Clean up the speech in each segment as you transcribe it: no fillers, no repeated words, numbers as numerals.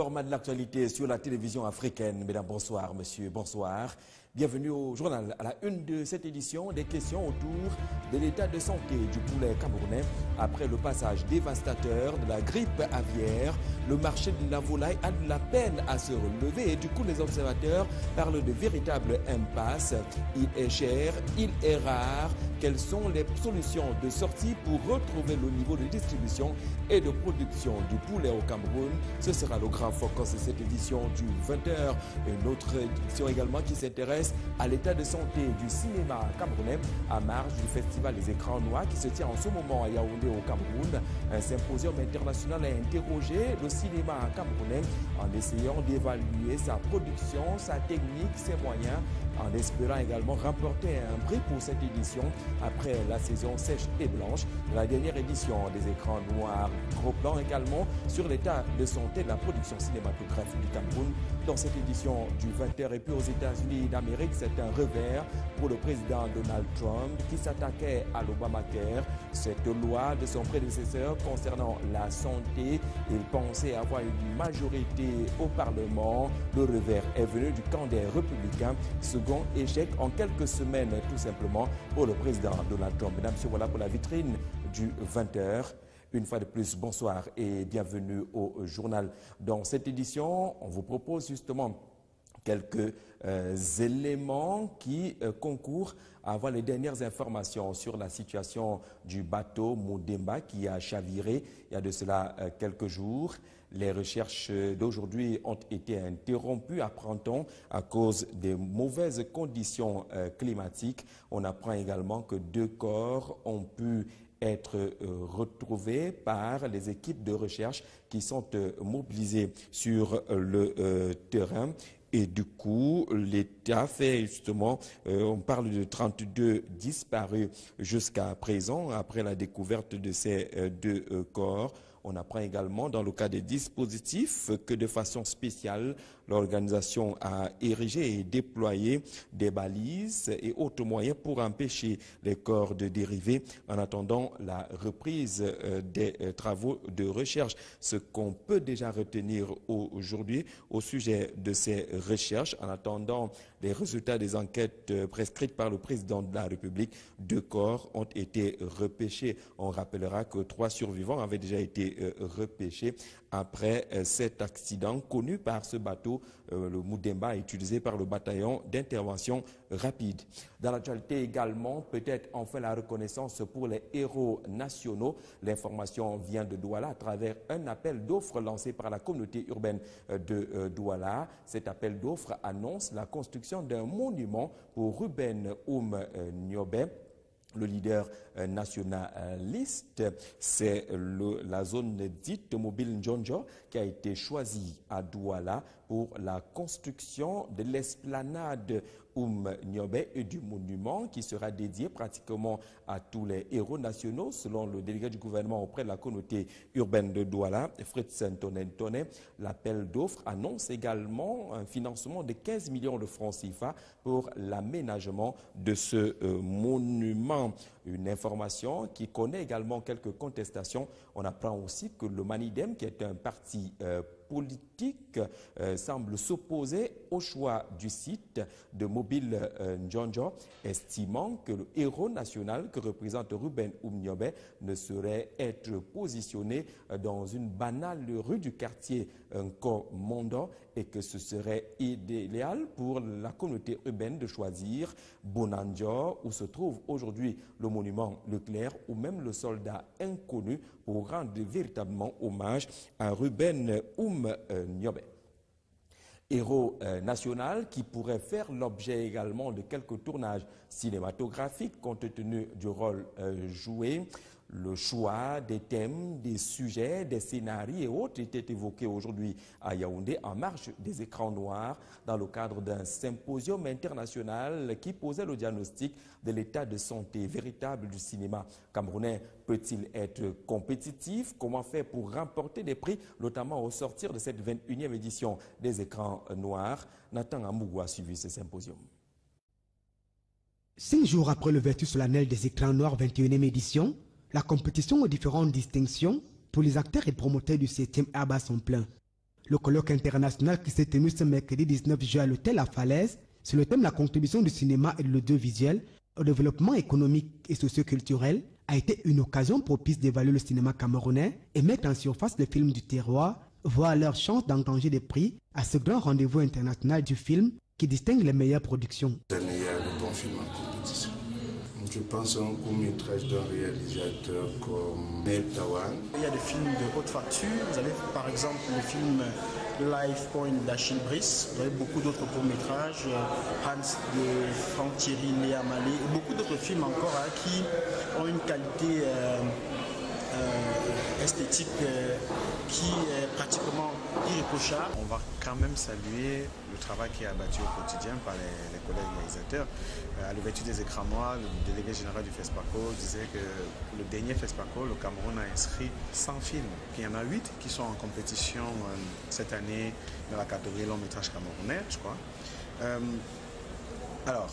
format de l'actualité sur la télévision africaine. Mesdames, bonsoir, monsieur, bonsoir. Bienvenue au journal. À la une de cette édition, des questions autour de l'état de santé du poulet camerounais. Après le passage dévastateur de la grippe aviaire, le marché de la volaille a de la peine à se relever et du coup les observateurs parlent de véritable impasse. Il est cher, il est rare. Quelles sont les solutions de sortie pour retrouver le niveau de distribution et de production du poulet au Cameroun? Ce sera le grand focus de cette édition du 20h. Une autre édition également qui s'intéresse à l'état de santé du cinéma camerounais à marge du festival des écrans noirs qui se tient en ce moment à Yaoundé au Cameroun. Un symposium international a interrogé le cinéma camerounais en essayant d'évaluer sa production, sa technique, ses moyens, en espérant également remporter un prix pour cette édition après la saison sèche et blanche de la dernière édition des écrans noirs. Gros plan également sur l'état de santé de la production cinématographique du Cameroun dans cette édition du 20h. Et puis aux États-Unis d'Amérique, c'est un revers pour le président Donald Trump qui s'attaquait à l'Obamacare, cette loi de son prédécesseur concernant la santé. Il pensait avoir une majorité au Parlement. Le revers est venu du camp des républicains. Second échec en quelques semaines tout simplement pour le président Donald Trump. Mesdames et messieurs, voilà pour la vitrine du 20h. Une fois de plus, bonsoir et bienvenue au journal. Dans cette édition, on vous propose justement quelques éléments qui concourent à avoir les dernières informations sur la situation du bateau Moudemba qui a chaviré il y a de cela quelques jours. Les recherches d'aujourd'hui ont été interrompues, apprend-on, à cause des mauvaises conditions climatiques. On apprend également que 2 corps ont pu être retrouvés par les équipes de recherche qui sont mobilisées sur le terrain. Et du coup, l'État fait justement, on parle de 32 disparus jusqu'à présent, après la découverte de ces 2 corps. On apprend également, dans le cas des dispositifs, que de façon spéciale, l'organisation a érigé et déployé des balises et autres moyens pour empêcher les corps de dériver en attendant la reprise des travaux de recherche. Ce qu'on peut déjà retenir aujourd'hui au sujet de ces recherches, en attendant les résultats des enquêtes prescrites par le président de la République, 2 corps ont été repêchés. On rappellera que 3 survivants avaient déjà été repêchés après cet accident connu par ce bateau, le Moudemba, utilisé par le bataillon d'intervention rapide. Dans l'actualité également, peut-être enfin la reconnaissance pour les héros nationaux. L'information vient de Douala à travers un appel d'offres lancé par la communauté urbaine de Douala. Cet appel d'offres annonce la construction d'un monument pour Ruben Nyobe. Le leader nationaliste, c'est la zone dite mobile Ndjonjo qui a été choisie à Douala pour la construction de l'esplanade Nyobe et du monument qui sera dédié pratiquement à tous les héros nationaux, selon le délégué du gouvernement auprès de la communauté urbaine de Douala, Fritz Ntone. L'appel d'offres annonce également un financement de 15 millions de francs CFA pour l'aménagement de ce monument. Une information qui connaît également quelques contestations. On apprend aussi que le Manidem, qui est un parti politique, semble s'opposer au choix du site de mobile Ndjonjo, estimant que le héros national que représente Ruben Nyobe ne saurait être positionné dans une banale rue du quartier Nkomondo et que ce serait idéal pour la communauté urbaine de choisir Bonanjo, où se trouve aujourd'hui le monument Leclerc, ou même le soldat inconnu, pour rendre véritablement hommage à Ruben Nyobe. Héros national qui pourrait faire l'objet également de quelques tournages cinématographiques compte tenu du rôle joué. Le choix des thèmes, des sujets, des scénarios et autres étaient évoqués aujourd'hui à Yaoundé en marge des écrans noirs dans le cadre d'un symposium international qui posait le diagnostic de l'état de santé véritable du cinéma camerounais. Peut-il être compétitif? Comment faire pour remporter des prix, notamment au sortir de cette 21e édition des écrans noirs? Nathan Amougou a suivi ce symposium. 5 jours après l'ouverture solennelle des écrans noirs 21e édition, la compétition aux différentes distinctions pour les acteurs et promoteurs du 7e ABBA sont pleins. Le colloque international qui s'est tenu ce mercredi 19 juin à l'hôtel La Falaise sur le thème de la contribution du cinéma et de l'audiovisuel au développement économique et socio-culturel a été une occasion propice d'évaluer le cinéma camerounais et mettre en surface les films du terroir, voire leur chance d'engranger des prix à ce grand rendez-vous international du film qui distingue les meilleures productions. Il y a de bons films en compétition. Je pense à un court-métrage d'un réalisateur comme Nel Tawan. Il y a des films de haute facture. Vous avez par exemple le film Life Point d'Achille Brice. Vous avez beaucoup d'autres courts-métrages, Hans de Franck Thierry, Léa Malé, et beaucoup d'autres films encore qui ont une qualité esthétique qui est pratiquement irréprochable. On va quand même saluer le travail qui est abattu au quotidien par les collègues réalisateurs. À l'ouverture des écrans noirs, le délégué général du FESPACO disait que le dernier FESPACO, le Cameroun a inscrit 100 films. Il y en a 8 qui sont en compétition cette année dans la catégorie long métrage camerounais, je crois. Alors,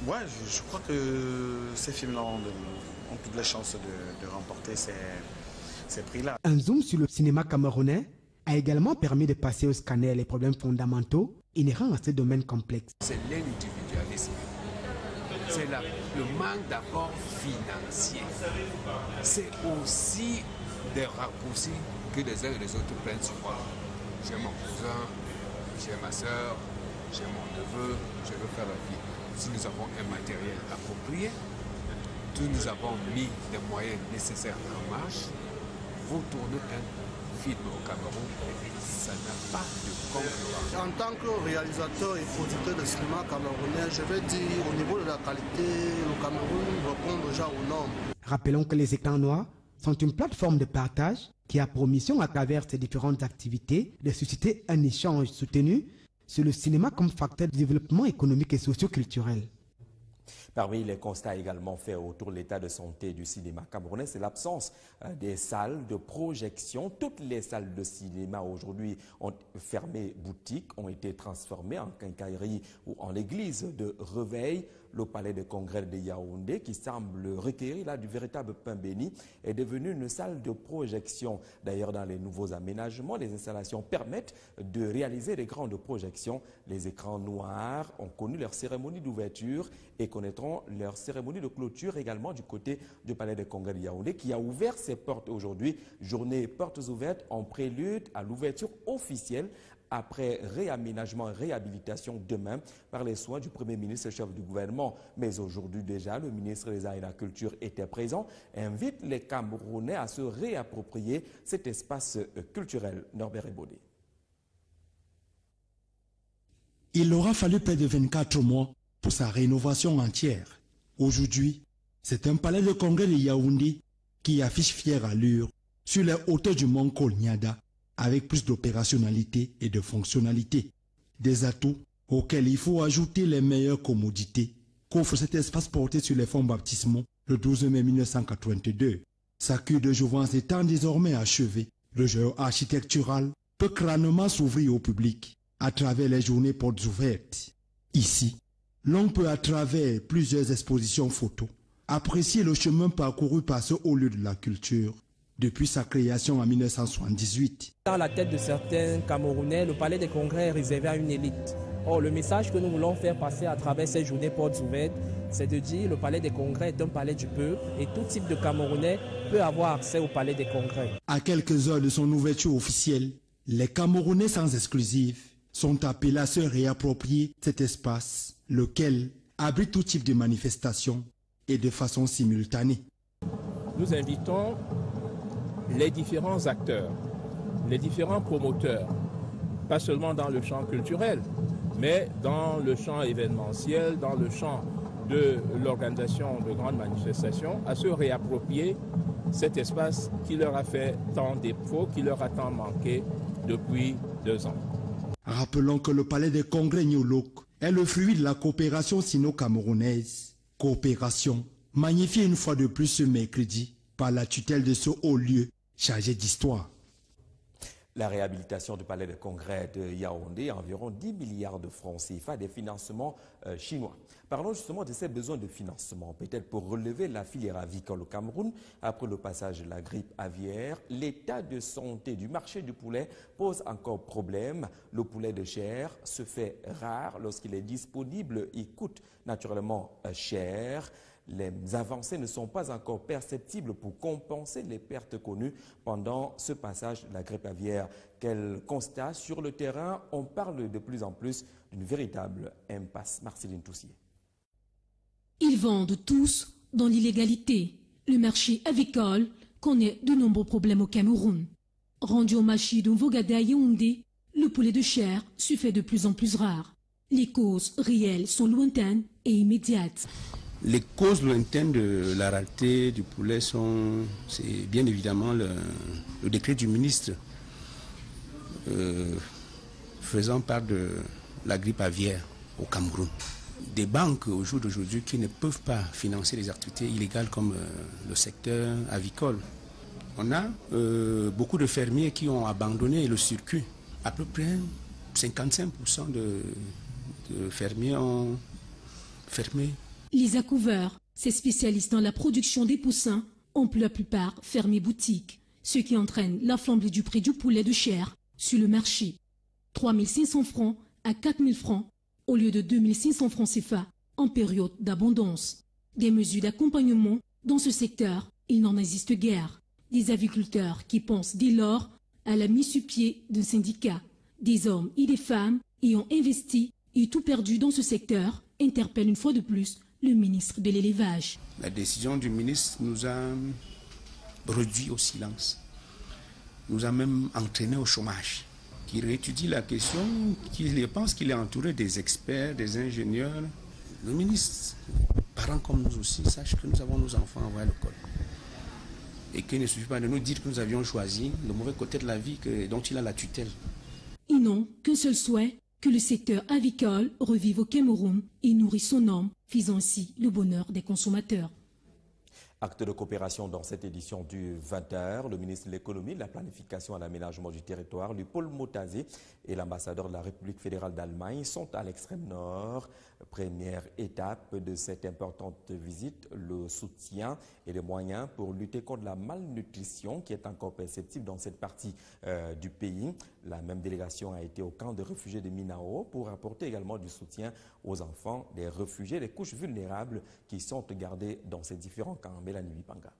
ouais, je crois que ces films-là ont toutes les chances de remporter ces prix-là. Un zoom sur le cinéma camerounais a également permis de passer au scanner les problèmes fondamentaux inhérents à ce domaine complexe. C'est l'individualisme. C'est le manque d'apport financier. C'est aussi des raccourcis que les uns et les autres prennent sur moi. J'ai mon cousin, j'ai ma soeur, j'ai mon neveu, je veux faire un film. Si nous avons un matériel approprié, nous avons mis des moyens nécessaires en marche, vous tournez un film au Cameroun, ça n'a pas de concurrence. En tant que réalisateur et producteur de cinéma camerounais, je vais dire au niveau de la qualité, le Cameroun répond déjà aux normes. Rappelons que les écrans noirs sont une plateforme de partage qui a pour mission à travers ses différentes activités de susciter un échange soutenu sur le cinéma comme facteur de développement économique et socio-culturel. Parmi les constats également faits autour de l'état de santé du cinéma camerounais, c'est l'absence des salles de projection. Toutes les salles de cinéma aujourd'hui ont fermé boutique, ont été transformées en quincaillerie ou en église de réveil. Le palais de congrès de Yaoundé, qui semble requérir là du véritable pain béni, est devenu une salle de projection. D'ailleurs, dans les nouveaux aménagements, les installations permettent de réaliser des grandes projections. Les écrans noirs ont connu leur cérémonie d'ouverture et connaîtront leur cérémonie de clôture également du côté du palais de congrès de Yaoundé, qui a ouvert ses portes aujourd'hui. Journée portes ouvertes en prélude à l'ouverture officielle après réaménagement et réhabilitation demain par les soins du Premier ministre chef du gouvernement. Mais aujourd'hui déjà, le ministre des Arts et de la Culture était présent et invite les Camerounais à se réapproprier cet espace culturel. Norbert Ebodé. Il aura fallu près de 24 mois pour sa rénovation entière. Aujourd'hui, c'est un palais de congrès de Yaoundé qui affiche fière allure sur les hauteurs du mont Kolniada, avec plus d'opérationnalité et de fonctionnalité. Des atouts auxquels il faut ajouter les meilleures commodités qu'offre cet espace porté sur les fonds baptismaux le 12 mai 1982. Sa cure de jouvence étant désormais achevée, le jeu architectural peut crânement s'ouvrir au public à travers les journées portes ouvertes. Ici, l'on peut à travers plusieurs expositions photos apprécier le chemin parcouru par ce haut lieu de la culture depuis sa création en 1978. Dans la tête de certains Camerounais, le palais des congrès est réservé à une élite. Or, le message que nous voulons faire passer à travers ces journées portes ouvertes, c'est de dire que le palais des congrès est un palais du peuple et tout type de Camerounais peut avoir accès au palais des congrès. À quelques heures de son ouverture officielle, les Camerounais sans exclusive sont appelés à se réapproprier cet espace, lequel abrite tout type de manifestations et de façon simultanée. Nous invitons les différents acteurs, les différents promoteurs, pas seulement dans le champ culturel, mais dans le champ événementiel, dans le champ de l'organisation de grandes manifestations, à se réapproprier cet espace qui leur a fait tant défaut, qui leur a tant manqué depuis 2 ans. Rappelons que le palais des congrès Nyolok est le fruit de la coopération sino-camerounaise. Coopération magnifiée une fois de plus ce mercredi par la tutelle de ce haut lieu chargé d'histoire. La réhabilitation du palais de congrès de Yaoundé, environ 10 milliards de francs CFA, des financements chinois. Parlons justement de ces besoins de financement, peut-être pour relever la filière avicole au Cameroun. Après le passage de la grippe aviaire, l'état de santé du marché du poulet pose encore problème. Le poulet de chair se fait rare lorsqu'il est disponible, il coûte naturellement cher. Les avancées ne sont pas encore perceptibles pour compenser les pertes connues pendant ce passage de la grippe aviaire. Quel constat sur le terrain? On parle de plus en plus d'une véritable impasse. Marceline Toussier. Ils vendent tous dans l'illégalité. Le marché avicole connaît de nombreux problèmes au Cameroun. Rendu au marché de Mvogada à Yaoundé, le poulet de chair se fait de plus en plus rare. Les causes réelles sont lointaines et immédiates. Les causes lointaines de la rareté du poulet c'est bien évidemment le décret du ministre faisant part de la grippe aviaire au Cameroun. Des banques au jour d'aujourd'hui qui ne peuvent pas financer les activités illégales comme le secteur avicole. On a beaucoup de fermiers qui ont abandonné le circuit. À peu près 55% de fermiers ont fermé. Les accouveurs, ces spécialistes dans la production des poussins, ont pour la plupart fermé boutique, ce qui entraîne la flambée du prix du poulet de chair sur le marché. 3 500 francs à 4 000 francs au lieu de 2 500 francs CFA en période d'abondance. Des mesures d'accompagnement dans ce secteur, il n'en existe guère. Des aviculteurs qui pensent dès lors à la mise sur pied d'un syndicat. Des hommes et des femmes ayant investi et tout perdu dans ce secteur interpellent une fois de plus le ministre de l'élevage. La décision du ministre nous a réduit au silence, nous a même entraîné au chômage. Qui réétudie la question, qui pense qu'il est entouré des experts, des ingénieurs. Le ministre, parents comme nous aussi, sache que nous avons nos enfants envoyés à l'école. Et qu'il ne suffit pas de nous dire que nous avions choisi le mauvais côté de la vie dont il a la tutelle. Ils n'ont qu'un seul souhait, que le secteur avicole revive au Cameroun et nourrisse son homme, faisant ainsi le bonheur des consommateurs. Acte de coopération dans cette édition du 20h. Le ministre de l'économie, de la planification et de l'aménagement du territoire, Paul Motazé, et l'ambassadeur de la République fédérale d'Allemagne sont à l'extrême nord. Première étape de cette importante visite, le soutien et les moyens pour lutter contre la malnutrition qui est encore perceptible dans cette partie du pays. La même délégation a été au camp de réfugiés de Minao pour apporter également du soutien aux enfants des réfugiés, les couches vulnérables qui sont gardées dans ces différents camps. Mélanie Bipanga.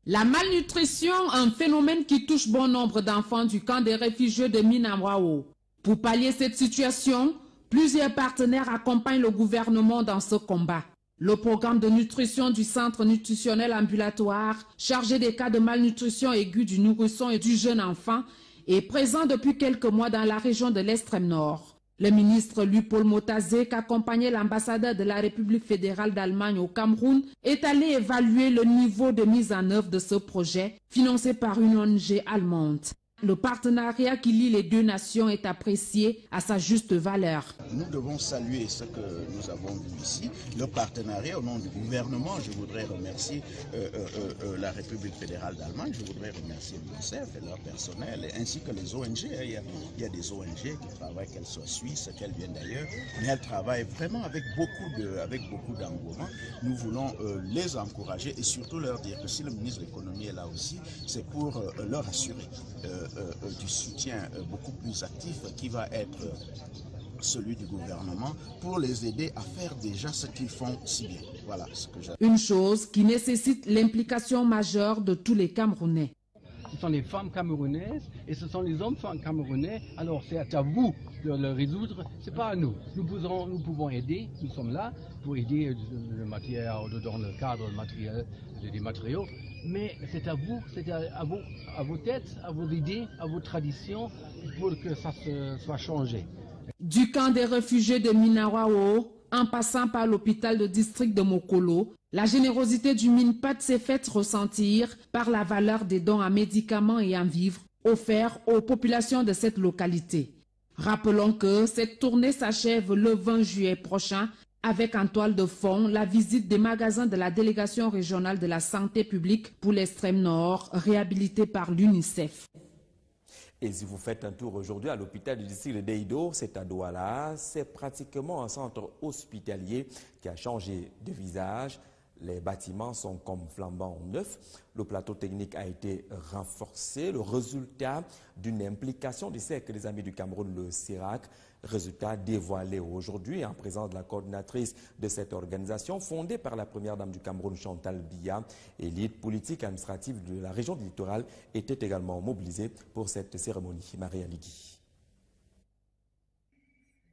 La malnutrition, un phénomène qui touche bon nombre d'enfants du camp des réfugiés de Minamwao. Pour pallier cette situation, plusieurs partenaires accompagnent le gouvernement dans ce combat. Le programme de nutrition du centre nutritionnel ambulatoire, chargé des cas de malnutrition aiguë du nourrisson et du jeune enfant, est présent depuis quelques mois dans la région de l'extrême nord. Le ministre Paul Motazé, qu'accompagnait l'ambassadeur de la République fédérale d'Allemagne au Cameroun, est allé évaluer le niveau de mise en œuvre de ce projet, financé par une ONG allemande. Le partenariat qui lie les deux nations est apprécié à sa juste valeur. Nous devons saluer ce que nous avons vu ici, le partenariat au nom du gouvernement. Je voudrais remercier la République fédérale d'Allemagne, je voudrais remercier l'UNICEF et leur personnel, ainsi que les ONG. Il y a des ONG qui travaillent, qu'elles soient suisses, qu'elles viennent d'ailleurs, mais elles travaillent vraiment avec beaucoup d'engouement. Nous voulons les encourager et surtout leur dire que si le ministre de l'économie est là aussi, c'est pour leur assurer du soutien beaucoup plus actif qui va être celui du gouvernement pour les aider à faire déjà ce qu'ils font si bien. Voilà ce que j'ai. Une chose qui nécessite l'implication majeure de tous les Camerounais. Ce sont les femmes camerounaises et ce sont les hommes camerounais. Alors c'est à vous de le résoudre, c'est pas à nous. Nous pouvons aider, nous sommes là pour aider le matériel, dans le cadre matériel, des matériaux. Mais c'est à vous, c'est à vos têtes, à vos idées, à vos traditions pour que ça soit changé. Du camp des réfugiés de Minawao, en passant par l'hôpital de district de Mokolo, la générosité du MINPAD s'est faite ressentir par la valeur des dons en médicaments et en vivres offerts aux populations de cette localité. Rappelons que cette tournée s'achève le 20 juillet prochain avec en toile de fond la visite des magasins de la délégation régionale de la santé publique pour l'extrême nord, réhabilitée par l'UNICEF. Et si vous faites un tour aujourd'hui à l'hôpital du district de Deido, c'est à Douala, c'est pratiquement un centre hospitalier qui a changé de visage. Les bâtiments sont comme flambant neufs. Le plateau technique a été renforcé. Le résultat d'une implication du Cercle des Amis du Cameroun, le CIRAC, résultat dévoilé aujourd'hui en présence de la coordinatrice de cette organisation fondée par la première dame du Cameroun, Chantal Biya. Et l'élite politique administrative de la région du littoral était également mobilisée pour cette cérémonie. Maria Ligui.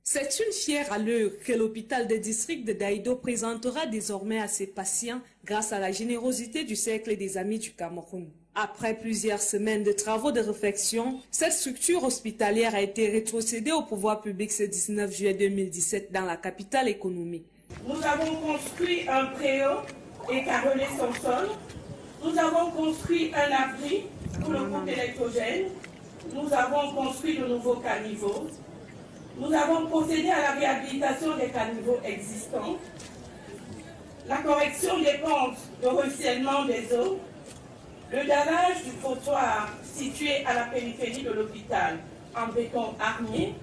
C'est une fière allure que l'hôpital de district de Deido présentera désormais à ses patients grâce à la générosité du Cercle des Amis du Cameroun. Après plusieurs semaines de travaux de réfection, cette structure hospitalière a été rétrocédée au pouvoir public ce 19 juillet 2017 dans la capitale économique. Nous avons construit un préau et carrelé son sol. Nous avons construit un abri pour le groupe électrogène. Nous avons construit de nouveaux caniveaux. Nous avons procédé à la réhabilitation des caniveaux existants, la correction des pentes de ruissellement des eaux, le dallage du trottoir situé à la périphérie de l'hôpital en béton armé.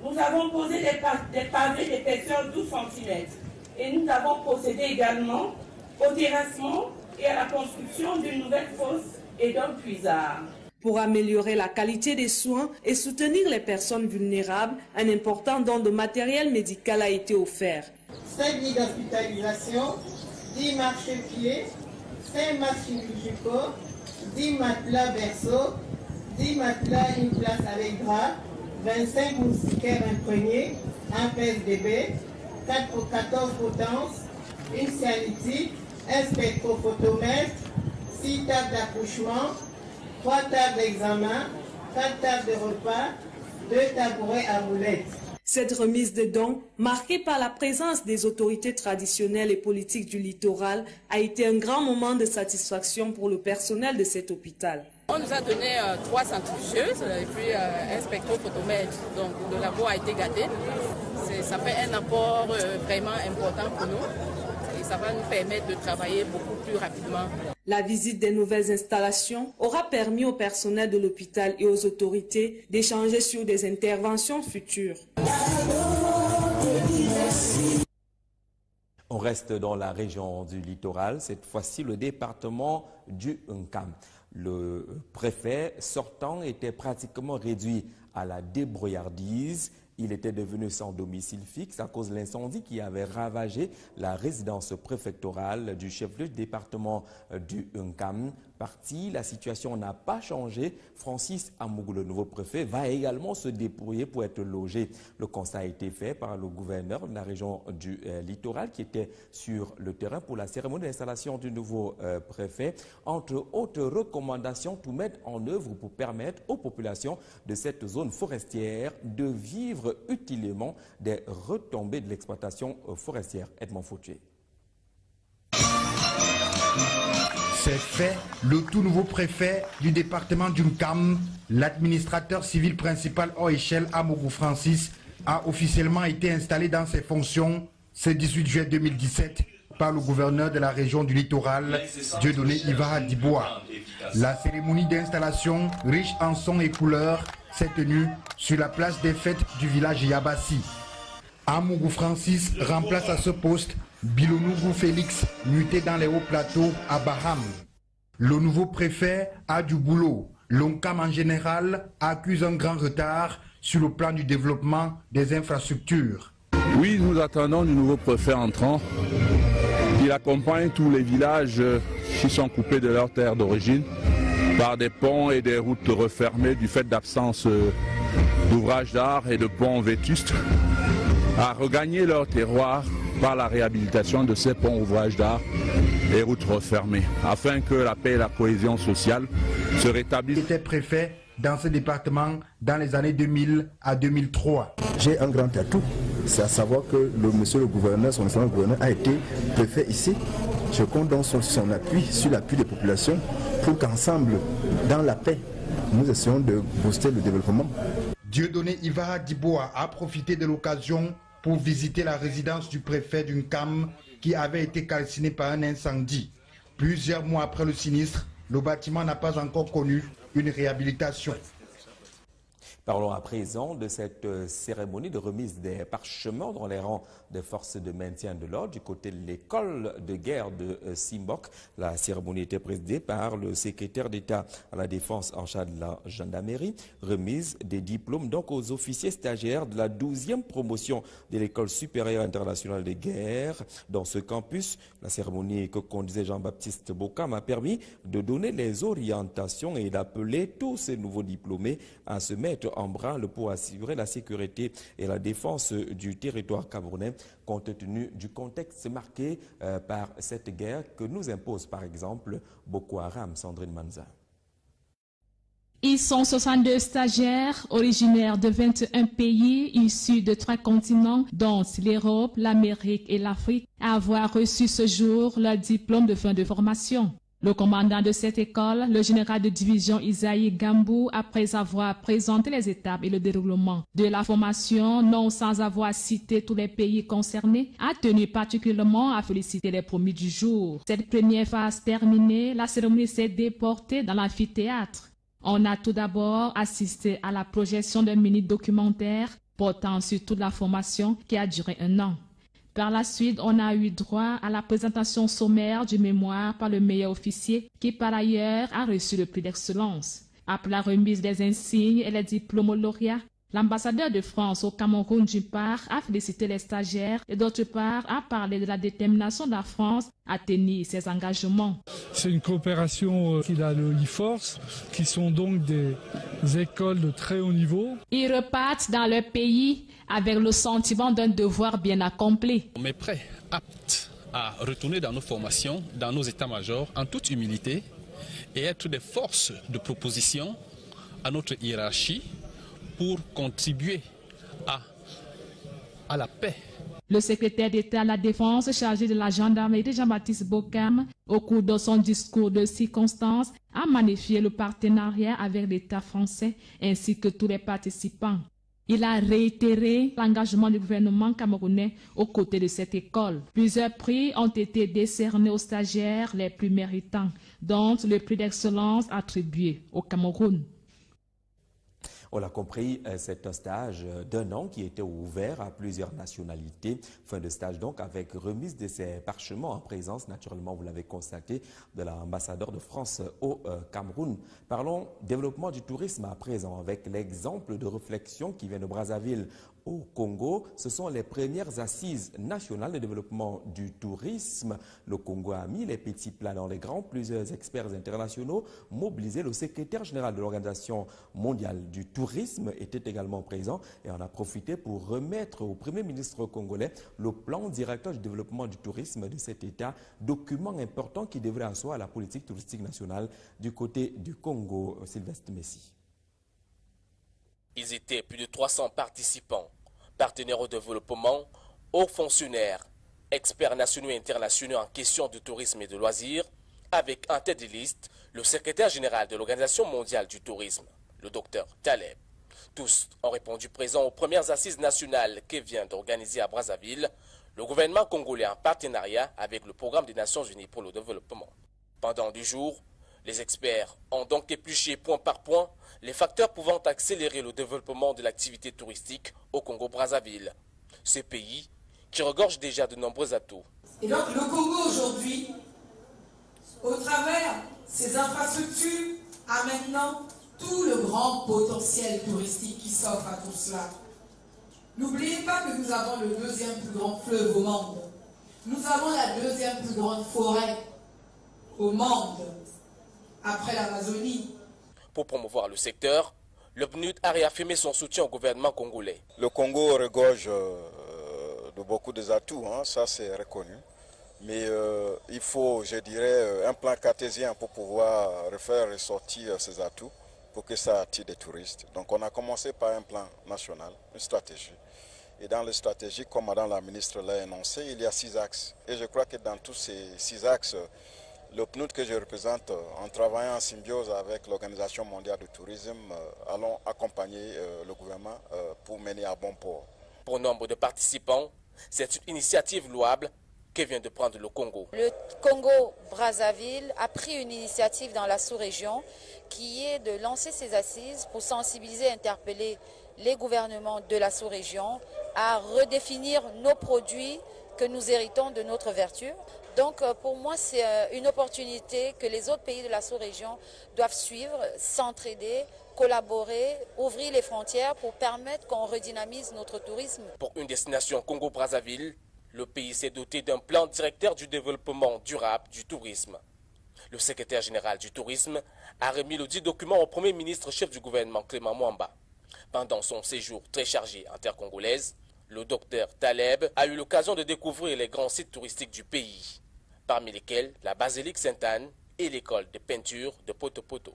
Nous avons posé des pavés d'épaisseur 12 cm et nous avons procédé également au terrassement et à la construction d'une nouvelle fosse et d'un puisard. Pour améliorer la qualité des soins et soutenir les personnes vulnérables, un important don de matériel médical a été offert. 5 lits d'hospitalisation, 10 marchepieds, 5 masques chirurgicaux, 10 matelas berceaux, 10 matelas une place avec drap, 25 moustiquaires imprégnés, un pèse-bébé, 14 potences, une cyanotique, un spectrophotomètre, 6 tables d'accouchement, 3 tables d'examen, 4 tables de repas, 2 tabourets à roulettes. Cette remise de dons, marquée par la présence des autorités traditionnelles et politiques du littoral, a été un grand moment de satisfaction pour le personnel de cet hôpital. On nous a donné 3 centrifugeuses et puis un spectrophotomètre. Donc le labo a été gâté. Ça fait un apport vraiment important pour nous. Et ça va nous permettre de travailler beaucoup plus rapidement. La visite des nouvelles installations aura permis au personnel de l'hôpital et aux autorités d'échanger sur des interventions futures. On reste dans la région du littoral, cette fois-ci le département du Nkam. Le préfet sortant était pratiquement réduit à la débrouillardise. Il était devenu sans domicile fixe à cause de l'incendie qui avait ravagé la résidence préfectorale du chef-lieu du département du Nkam. Parti, la situation n'a pas changé. Francis Amougou, le nouveau préfet, va également se débrouiller pour être logé. Le constat a été fait par le gouverneur de la région du littoral qui était sur le terrain pour la cérémonie d'installation du nouveau préfet. Entre autres recommandations, tout mettre en œuvre pour permettre aux populations de cette zone forestière de vivre utilement des retombées de l'exploitation forestière. Edmond Fautier. C'est fait, le tout nouveau préfet du département du Nkam, l'administrateur civil principal hors échelle Amougou Francis, a officiellement été installé dans ses fonctions ce 18 juillet 2017 par le gouverneur de la région du littoral, Dieudonné Ivara Diboa. La cérémonie d'installation, riche en sons et couleurs, s'est tenue sur la place des fêtes du village Yabassi. Amougou Francis remplace à ce poste Bilonougou Félix, muté dans les hauts plateaux à Baham. Le nouveau préfet a du boulot. L'Onkam en général accuse un grand retard sur le plan du développement des infrastructures. Oui, nous attendons du nouveau préfet entrant. Il accompagne tous les villages qui sont coupés de leur terre d'origine par des ponts et des routes refermées du fait d'absence d'ouvrages d'art et de ponts vétustes à regagner leur terroir par la réhabilitation de ces ponts, ouvrages d'art et routes refermées, afin que la paix et la cohésion sociale se rétablissent. Il était préfet dans ce département dans les années 2000 à 2003. J'ai un grand atout, c'est à savoir que monsieur le gouverneur, son excellent gouverneur, a été préfet ici. Je compte donc sur son appui, sur l'appui des populations, pour qu'ensemble, dans la paix, nous essayons de booster le développement. Dieudonné Ivara Diboa a profité de l'occasion pour visiter la résidence du préfet du Nkam qui avait été calcinée par un incendie. Plusieurs mois après le sinistre, le bâtiment n'a pas encore connu une réhabilitation. Parlons à présent de cette cérémonie de remise des parchemins dans les rangs des forces de maintien de l'ordre du côté de l'école de guerre de Simbok. La cérémonie était présidée par le secrétaire d'État à la défense en charge de la gendarmerie. Remise des diplômes donc aux officiers stagiaires de la 12e promotion de l'école supérieure internationale de guerre dans ce campus. La cérémonie que conduisait Jean-Baptiste Bokam a permis de donner les orientations et d'appeler tous ces nouveaux diplômés à se mettre en branle pour assurer la sécurité et la défense du territoire camerounais compte tenu du contexte marqué par cette guerre que nous impose par exemple Boko Haram. Sandrine Manza. Ils sont 62 stagiaires originaires de 21 pays issus de 3 continents, dont l'Europe, l'Amérique et l'Afrique, à avoir reçu ce jour leur diplôme de fin de formation. Le commandant de cette école, le général de division Isaïe Gambou, après avoir présenté les étapes et le déroulement de la formation, non sans avoir cité tous les pays concernés, a tenu particulièrement à féliciter les promis du jour. Cette première phase terminée, la cérémonie s'est déportée dans l'amphithéâtre. On a tout d'abord assisté à la projection d'un mini-documentaire portant sur toute la formation qui a duré 1 an. Par la suite, on a eu droit à la présentation sommaire du mémoire par le meilleur officier qui par ailleurs a reçu le prix d'excellence. Après la remise des insignes et les diplômes lauréats, l'ambassadeur de France au Cameroun d'une part a félicité les stagiaires et d'autre part a parlé de la détermination de la France à tenir ses engagements. C'est une coopération qu'il a le e-force, qui sont donc des écoles de très haut niveau. Ils repartent dans leur pays avec le sentiment d'un devoir bien accompli. On est prêt, apte à retourner dans nos formations, dans nos états-majors, en toute humilité et être des forces de proposition à notre hiérarchie pour contribuer à la paix. Le secrétaire d'État à la Défense chargé de la gendarmerie, Jean-Baptiste Bokam, au cours de son discours de circonstance, a magnifié le partenariat avec l'État français ainsi que tous les participants. Il a réitéré l'engagement du gouvernement camerounais aux côtés de cette école. Plusieurs prix ont été décernés aux stagiaires les plus méritants, dont le prix d'excellence attribué au Cameroun. On l'a compris, c'est un stage d'1 an qui était ouvert à plusieurs nationalités. Fin de stage donc avec remise de ces parchemins en présence, naturellement, vous l'avez constaté, de l'ambassadeur de France au Cameroun. Parlons développement du tourisme à présent avec l'exemple de réflexion qui vient de Brazzaville au Congo. Ce sont les premières assises nationales de développement du tourisme. Le Congo a mis les petits plats dans les grands. Plusieurs experts internationaux mobilisés. Le secrétaire général de l'Organisation mondiale du tourisme était également présent et en a profité pour remettre au Premier ministre congolais le plan directeur du développement du tourisme de cet État, document important qui devrait asseoir la politique touristique nationale du côté du Congo. Sylvestre Messi. Ils étaient plus de 300 participants, partenaires au développement, hauts fonctionnaires, experts nationaux et internationaux en questions de tourisme et de loisirs, avec en tête de liste le secrétaire général de l'Organisation mondiale du tourisme, le docteur Taleb. Tous ont répondu présents aux premières assises nationales que vient d'organiser à Brazzaville le gouvernement congolais en partenariat avec le Programme des Nations Unies pour le développement. Pendant 2 jours, les experts ont donc épluché point par point les facteurs pouvant accélérer le développement de l'activité touristique au Congo-Brazzaville. Ce pays qui regorge déjà de nombreux atouts. Et donc le Congo aujourd'hui, au travers ses infrastructures, a maintenant tout le grand potentiel touristique qui s'offre à tout cela. N'oubliez pas que nous avons le 2e plus grand fleuve au monde. Nous avons la 2e plus grande forêt au monde, après l'Amazonie. Pour promouvoir le secteur, le PNUD a réaffirmé son soutien au gouvernement congolais. Le Congo regorge de beaucoup d'atouts, hein, ça c'est reconnu. Mais il faut, je dirais, un plan cartésien pour pouvoir refaire ressortir ces atouts pour que ça attire des touristes. Donc on a commencé par un plan national, une stratégie. Et dans la stratégie, comme Madame la ministre l'a énoncé, il y a 6 axes. Et je crois que dans tous ces 6 axes, le PNUD que je représente, en travaillant en symbiose avec l'Organisation mondiale du tourisme, allons accompagner le gouvernement pour mener à bon port. Pour nombre de participants, c'est une initiative louable que vient de prendre le Congo. Le Congo-Brazzaville a pris une initiative dans la sous-région qui est de lancer ces assises pour sensibiliser et interpeller les gouvernements de la sous-région à redéfinir nos produits que nous héritons de notre vertu. Donc pour moi, c'est une opportunité que les autres pays de la sous-région doivent suivre, s'entraider, collaborer, ouvrir les frontières pour permettre qu'on redynamise notre tourisme. Pour une destination Congo-Brazzaville, le pays s'est doté d'un plan directeur du développement durable du tourisme. Le secrétaire général du tourisme a remis le dit document au Premier ministre chef du gouvernement Clément Mwamba. Pendant son séjour très chargé intercongolaise, le docteur Taleb a eu l'occasion de découvrir les grands sites touristiques du pays, parmi lesquels la basilique Sainte-Anne et l'école de peinture de Poto-Poto.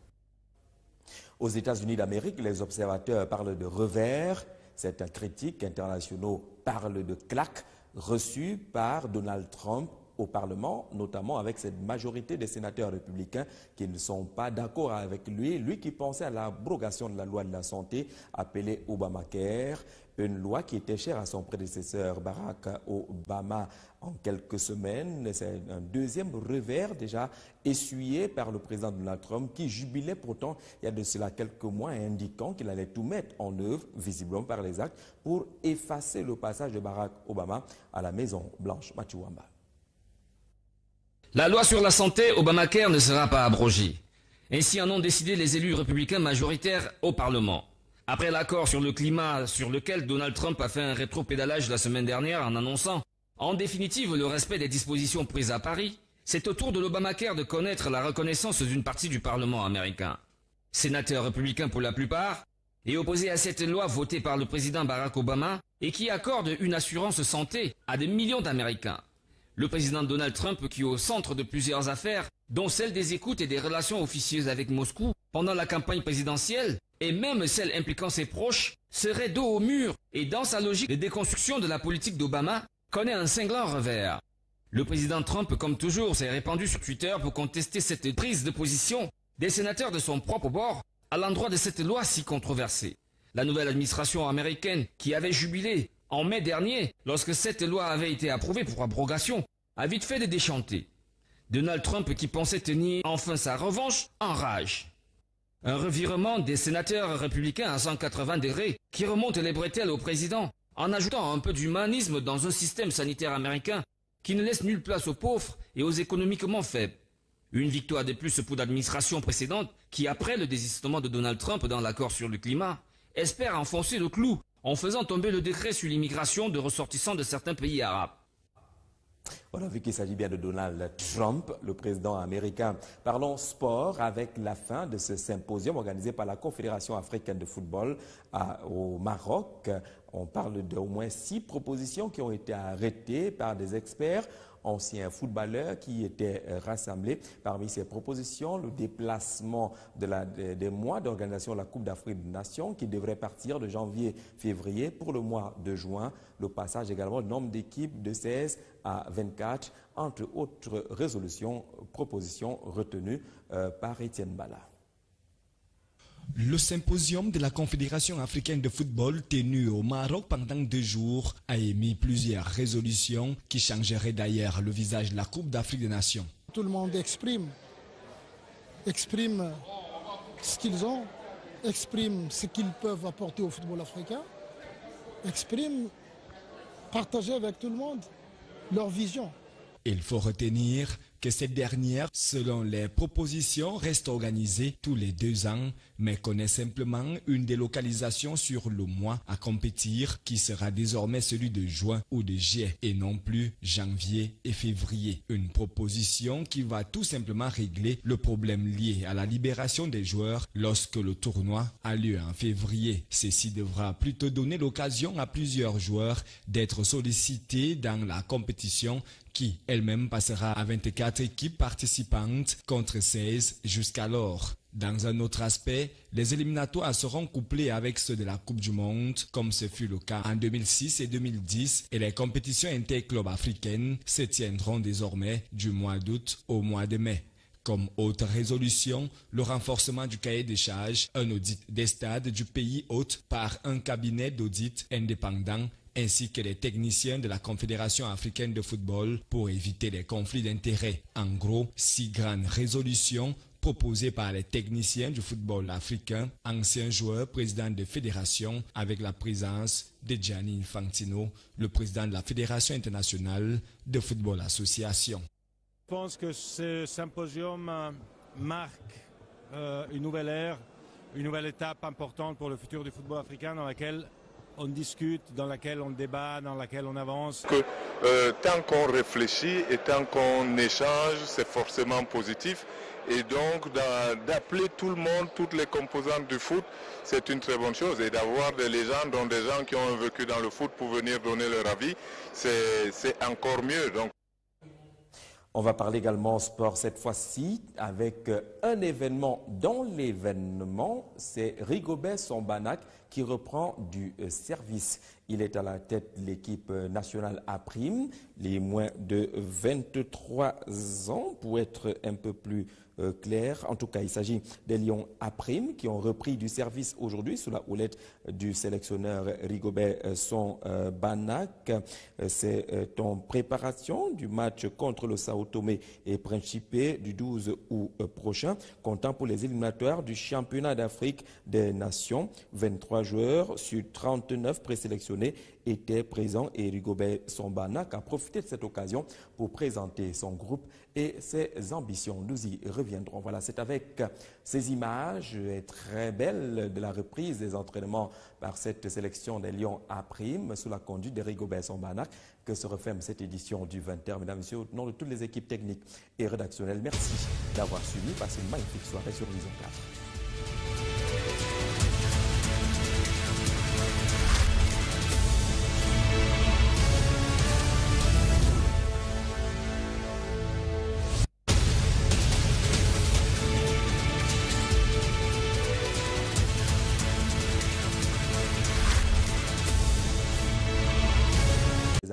Aux États-Unis d'Amérique, les observateurs parlent de revers. Certains critiques internationaux parlent de claques reçues par Donald Trump au Parlement, notamment avec cette majorité des sénateurs républicains qui ne sont pas d'accord avec lui qui pensait à l'abrogation de la loi de la santé appelée Obamacare, une loi qui était chère à son prédécesseur Barack Obama en quelques semaines. C'est un deuxième revers déjà essuyé par le président Donald Trump qui jubilait pourtant il y a de cela quelques mois indiquant qu'il allait tout mettre en œuvre, visiblement par les actes, pour effacer le passage de Barack Obama à la Maison-Blanche. Mathieu Wamba. La loi sur la santé, Obamacare, ne sera pas abrogée. Ainsi en ont décidé les élus républicains majoritaires au Parlement. Après l'accord sur le climat sur lequel Donald Trump a fait un rétropédalage la semaine dernière en annonçant en définitive le respect des dispositions prises à Paris, c'est au tour de l'Obamacare de connaître la reconnaissance d'une partie du Parlement américain. Sénateurs républicains pour la plupart, et opposés à cette loi votée par le président Barack Obama et qui accorde une assurance santé à des millions d'Américains. Le président Donald Trump, qui est au centre de plusieurs affaires, dont celle des écoutes et des relations officieuses avec Moscou pendant la campagne présidentielle, et même celle impliquant ses proches, serait dos au mur et dans sa logique de déconstruction de la politique d'Obama, connaît un cinglant revers. Le président Trump, comme toujours, s'est répandu sur Twitter pour contester cette prise de position des sénateurs de son propre bord à l'endroit de cette loi si controversée. La nouvelle administration américaine, qui avait jubilé en mai dernier, lorsque cette loi avait été approuvée pour abrogation, a vite fait de déchanter. Donald Trump, qui pensait tenir enfin sa revanche, enrage. Un revirement des sénateurs républicains à 180 degrés qui remonte les bretelles au président, en ajoutant un peu d'humanisme dans un système sanitaire américain qui ne laisse nulle place aux pauvres et aux économiquement faibles. Une victoire de plus pour l'administration précédente qui, après le désistement de Donald Trump dans l'accord sur le climat, espère enfoncer le clou en faisant tomber le décret sur l'immigration de ressortissants de certains pays arabes. On a vu qu'il s'agit bien de Donald Trump, le président américain. Parlons sport avec la fin de ce symposium organisé par la Confédération africaine de football au Maroc. On parle d'au moins 6 propositions qui ont été arrêtées par des experts, anciens footballeurs qui étaient rassemblés. Parmi ces propositions, le déplacement des mois d'organisation de la Coupe d'Afrique des Nations qui devrait partir de janvier-février pour le mois de juin. Le passage également du nombre d'équipes de 16 à 24, entre autres propositions retenues par Étienne Bala. Le symposium de la Confédération africaine de football tenu au Maroc pendant 2 jours a émis plusieurs résolutions qui changeraient d'ailleurs le visage de la Coupe d'Afrique des Nations. Tout le monde exprime ce qu'ils ont, exprime ce qu'ils peuvent apporter au football africain, partager avec tout le monde leur vision. Il faut retenir que cette dernière, selon les propositions, reste organisée tous les 2 ans, mais connaît simplement une délocalisation sur le mois à compétir qui sera désormais celui de juin ou de juillet et non plus janvier et février. Une proposition qui va tout simplement régler le problème lié à la libération des joueurs lorsque le tournoi a lieu en février. Ceci devra plutôt donner l'occasion à plusieurs joueurs d'être sollicités dans la compétition qui elle-même passera à 24 équipes participantes contre 16 jusqu'alors. Dans un autre aspect, les éliminatoires seront couplés avec ceux de la Coupe du Monde, comme ce fut le cas en 2006 et 2010, et les compétitions interclubs africaines se tiendront désormais du mois d'août au mois de mai. Comme autre résolution, le renforcement du cahier des charges, un audit des stades du pays hôte par un cabinet d'audit indépendant ainsi que les techniciens de la Confédération africaine de football pour éviter les conflits d'intérêts. En gros, 6 grandes résolutions proposées par les techniciens du football africain, anciens joueurs, président de fédération, avec la présence de Gianni Infantino, le président de la Fédération internationale de football association. Je pense que ce symposium marque une nouvelle ère, une nouvelle étape importante pour le futur du football africain dans laquelle on discute, dans laquelle on débat, dans laquelle on avance. Tant qu'on réfléchit et tant qu'on échange, c'est forcément positif. Et donc d'appeler tout le monde, toutes les composantes du foot, c'est une très bonne chose. Et d'avoir des légendes, dont des gens qui ont vécu dans le foot pour venir donner leur avis, c'est encore mieux. Donc. On va parler également sport cette fois-ci avec un événement. Dans l'événement, c'est Rigobert Sambanac qui reprend du service. Il est à la tête de l'équipe nationale A', les moins de 23 ans, pour être un peu plus clair. En tout cas, il s'agit des Lions A' qui ont repris du service aujourd'hui sous la houlette du sélectionneur Rigobert Sambanac. C'est en préparation du match contre le Sao Tomé et Principe du 12 août prochain, comptant pour les éliminatoires du championnat d'Afrique des Nations. 23 joueurs sur 39 présélectionnés étaient présents et Rigobert Sambanac a profité de cette occasion pour présenter son groupe et ses ambitions. Nous y reviendrons. Voilà, c'est avec ces images très belles de la reprise des entraînements par cette sélection des Lions A' sous la conduite de Rigobert Sambanac que se referme cette édition du 20h. Mesdames et messieurs, au nom de toutes les équipes techniques et rédactionnelles, merci d'avoir suivi. Passez une magnifique soirée sur Vision 4.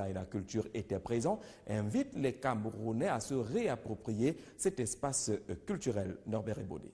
Et la culture était présent, invite les Camerounais à se réapproprier cet espace culturel. Norbert Ebodé.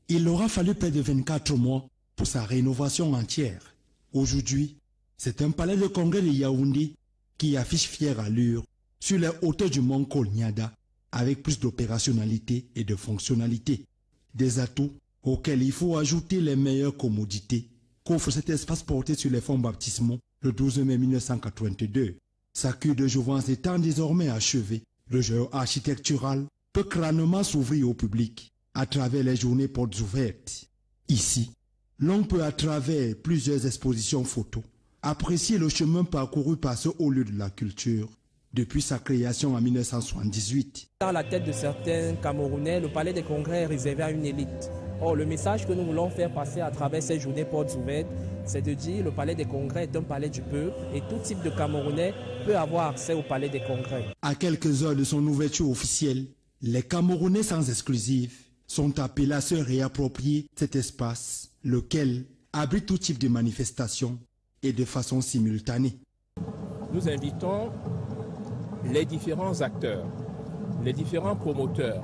Il aura fallu près de 24 mois pour sa rénovation entière. Aujourd'hui, c'est un palais de congrès de Yaoundé qui affiche fière allure sur les hauteurs du mont Kolniada avec plus d'opérationnalité et de fonctionnalité. Des atouts auxquels il faut ajouter les meilleures commodités qu'offre cet espace porté sur les fonds baptismaux le 12 mai 1982. Sa cure de jouvence étant désormais achevée, le jeu architectural peut crânement s'ouvrir au public à travers les journées portes ouvertes. Ici, l'on peut à travers plusieurs expositions photos apprécier le chemin parcouru par ce haut lieu de la culture depuis sa création en 1978. Dans la tête de certains Camerounais, le palais des congrès est réservé à une élite. Or, le message que nous voulons faire passer à travers ces journées portes ouvertes, c'est de dire que le palais des congrès est un palais du peuple et tout type de Camerounais peut avoir accès au palais des congrès. À quelques heures de son ouverture officielle, les Camerounais sans exclusive sont appelés à se réapproprier cet espace, lequel abrite tout type de manifestations et de façon simultanée. Nous invitons les différents acteurs, les différents promoteurs,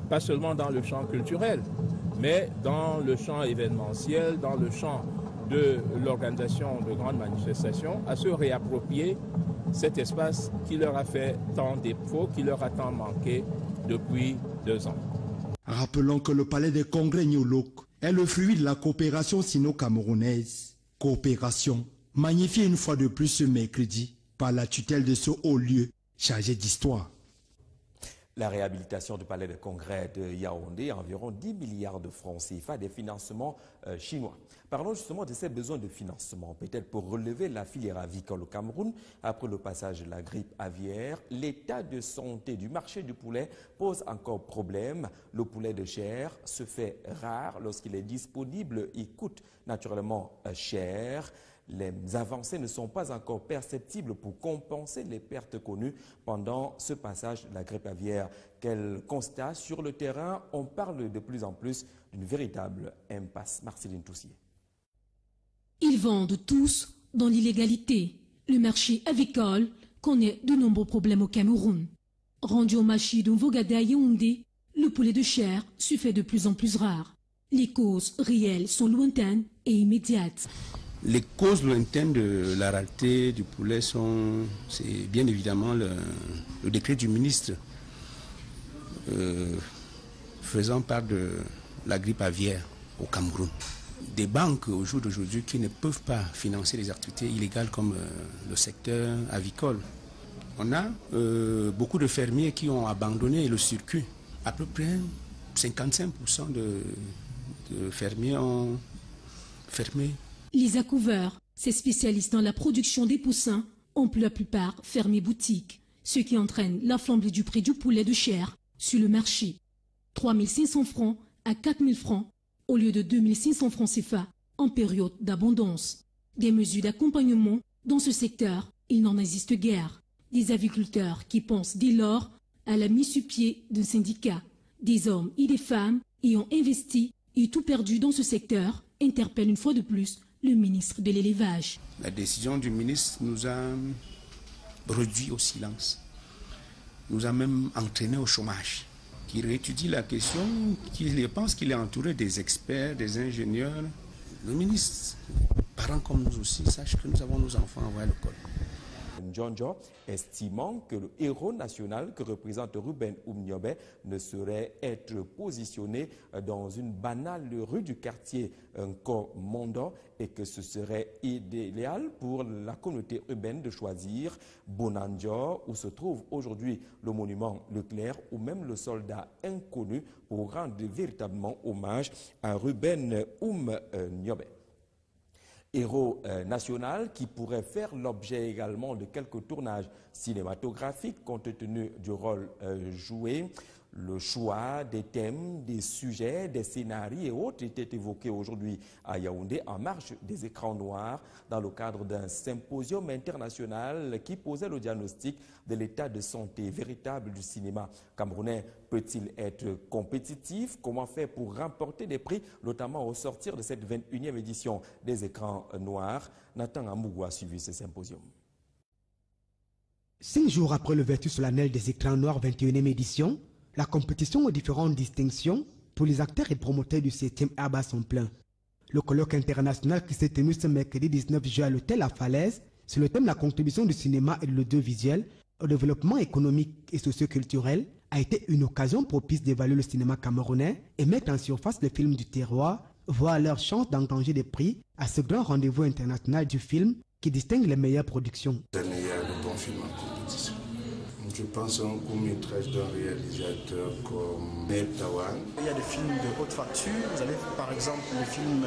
pas seulement dans le champ culturel, mais dans le champ événementiel, dans le champ de l'organisation de grandes manifestations, à se réapproprier cet espace qui leur a fait tant défaut, qui leur a tant manqué depuis 2 ans. Rappelons que le palais des congrès Nyolok est le fruit de la coopération sino-camerounaise. Coopération magnifiée une fois de plus ce mercredi par la tutelle de ce haut lieu chargé d'histoire. La réhabilitation du palais de congrès de Yaoundé, environ 10 milliards de francs CFA, des financements chinois. Parlons justement de ces besoins de financement, peut-être pour relever la filière avicole au Cameroun. Après le passage de la grippe aviaire, l'état de santé du marché du poulet pose encore problème. Le poulet de chair se fait rare lorsqu'il est disponible, il coûte naturellement cher. Les avancées ne sont pas encore perceptibles pour compenser les pertes connues pendant ce passage de la grippe aviaire. Quel constat sur le terrain? On parle de plus en plus d'une véritable impasse. Marceline Toussier. Ils vendent tous dans l'illégalité. Le marché avicole connaît de nombreux problèmes au Cameroun. Rendu au marché de Mvogada à Yaoundé, le poulet de chair se fait de plus en plus rare. Les causes réelles sont lointaines et immédiates. Les causes lointaines de la rareté du poulet c'est bien évidemment le décret du ministre faisant part de la grippe aviaire au Cameroun. Des banques au jour d'aujourd'hui qui ne peuvent pas financer les activités illégales comme le secteur avicole. On a beaucoup de fermiers qui ont abandonné le circuit. À peu près 55% de fermiers ont fermé. Lisa Couver, ces spécialistes dans la production des poussins, ont pour la plupart fermé boutique, ce qui entraîne la flambée du prix du poulet de chair sur le marché. 3 500 francs à 4 000 francs au lieu de 2 600 francs CFA en période d'abondance. Des mesures d'accompagnement dans ce secteur, il n'en existe guère. Des aviculteurs qui pensent dès lors à la mise sur pied d'un syndicat. Des hommes et des femmes ayant investi et tout perdu dans ce secteur interpellent une fois de plus le ministre de l'élevage. La décision du ministre nous a réduit au silence, nous a même entraîné au chômage. Qui réétudie la question, qui pense qu'il est entouré des experts, des ingénieurs. Le ministre, parents comme nous aussi, sache que nous avons nos enfants à l'école. Njonjo, estimant que le héros national que représente Ruben Oum-Niobé ne saurait être positionné dans une banale rue du quartier Nko-Mondo et que ce serait idéal pour la communauté urbaine de choisir Bonanjo, où se trouve aujourd'hui le monument Leclerc, ou même le soldat inconnu, pour rendre véritablement hommage à Ruben Oum-Niobé. Héros national qui pourrait faire l'objet également de quelques tournages cinématographiques compte tenu du rôle joué. Le choix des thèmes, des sujets, des scénarios et autres étaient évoqués aujourd'hui à Yaoundé en marge des écrans noirs dans le cadre d'un symposium international qui posait le diagnostic de l'état de santé véritable du cinéma camerounais. Peut-il être compétitif? Comment faire pour remporter des prix, notamment au sortir de cette 21e édition des écrans noirs? Nathan Amougou a suivi ce symposium. 5 jours après l'ouverture solennelle des écrans noirs 21e édition, la compétition aux différentes distinctions pour les acteurs et promoteurs du 7e art bat son plein. Le colloque international qui s'est tenu ce mercredi 19 juin à l'hôtel La Falaise sur le thème de la contribution du cinéma et de l'audiovisuel au développement économique et socio-culturel a été une occasion propice d'évaluer le cinéma camerounais et mettre en surface les films du terroir, voir leur chance d'engranger des prix à ce grand rendez-vous international du film qui distingue les meilleures productions. Il y a de bons films en compétition. Je pense à un court-métrage d'un réalisateur comme Nel Tawan. Il y a des films de haute facture. Vous avez par exemple le film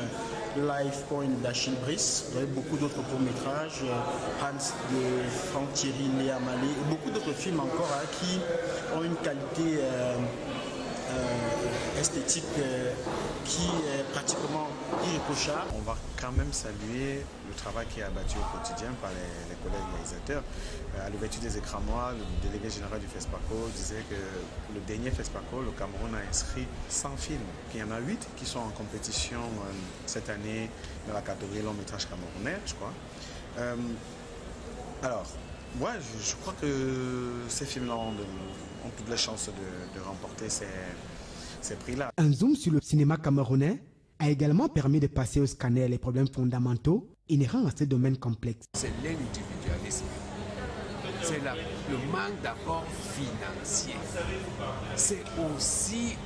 Life Point d'Achille Brice. Vous avez beaucoup d'autres courts-métrages, Hans de Franck Thierry, Léa Malé, et beaucoup d'autres films encore qui ont une qualité esthétique qui est pratiquement irréprochable. On va quand même saluer le travail qui est abattu au quotidien par les collègues réalisateurs. À l'ouverture des écrans noirs, le délégué général du FESPACO disait que le dernier FESPACO, le Cameroun a inscrit 100 films. Il y en a 8 qui sont en compétition cette année dans la catégorie long métrage camerounais, je crois. Alors, ouais, je crois que ces films-là ont toutes les chances de remporter ces prix-là. Un zoom sur le cinéma camerounais a également permis de passer au scanner les problèmes fondamentaux inhérents à ce domaine complexe. C'est l'individualisme, c'est le manque d'apport financier, c'est aussi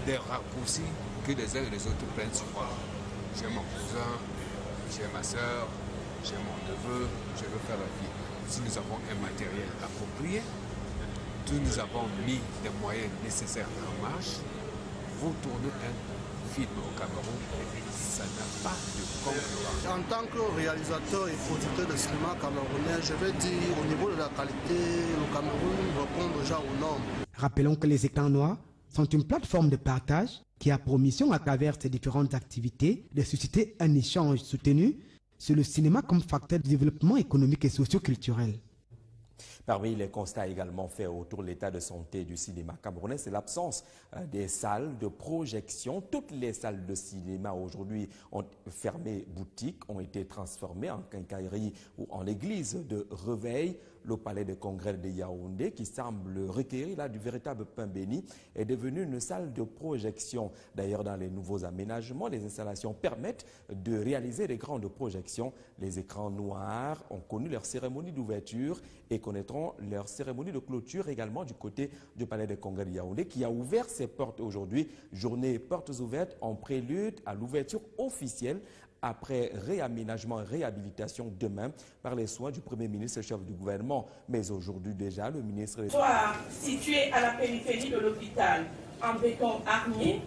des raccourcis que les uns et les autres prennent sur moi. J'ai mon cousin, j'ai ma soeur, j'ai mon neveu, je veux faire la vie. Si nous avons un matériel approprié, nous avons mis des moyens nécessaires en marche, vous tournez un film au Cameroun, ça n'a pas de concurrence. En tant que réalisateur et producteur de cinéma camerounais, je vais dire au niveau de la qualité, le Cameroun répond déjà aux normes. Rappelons que les écrans noirs sont une plateforme de partage qui a pour mission à travers ses différentes activités de susciter un échange soutenu sur le cinéma comme facteur de développement économique et socio-culturel. Parmi les constats également faits autour de l'état de santé du cinéma camerounais, c'est l'absence des salles de projection. Toutes les salles de cinéma aujourd'hui ont fermé boutique, ont été transformées en quincaillerie ou en église de réveil. Le palais de congrès de Yaoundé, qui semble requérir là du véritable pain béni, est devenu une salle de projection. D'ailleurs, dans les nouveaux aménagements, les installations permettent de réaliser des grandes projections. Les écrans noirs ont connu leur cérémonie d'ouverture et connaîtront leur cérémonie de clôture également du côté du palais de congrès de Yaoundé, qui a ouvert ses portes aujourd'hui. Journée portes ouvertes en prélude à l'ouverture officielle après réaménagement et réhabilitation demain par les soins du Premier ministre, chef du gouvernement. Mais aujourd'hui déjà, le ministre... Soit situé à la périphérie de l'hôpital en béton armé,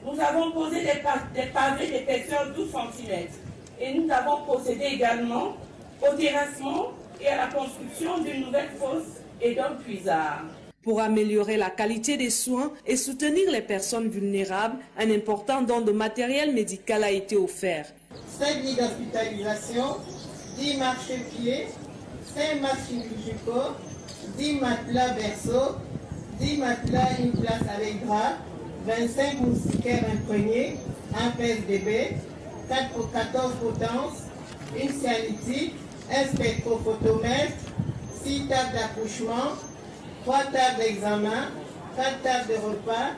nous avons posé des pavés d'épaisseur 12 cm et nous avons procédé également au terrassement et à la construction d'une nouvelle fosse et d'un puisard. Pour améliorer la qualité des soins et soutenir les personnes vulnérables, un important don de matériel médical a été offert. 5 lits d'hospitalisation, 10 marchepieds, 5 masques chirurgicaux, 10 matelas berceaux, 10 matelas une place avec drap, 25 moustiquaires imprégnés, un pèse-bébé, 14 potences, une cialytique, un spectrophotomètre, 6 tables d'accouchement, 3 tables d'examen, 4 tables de repas,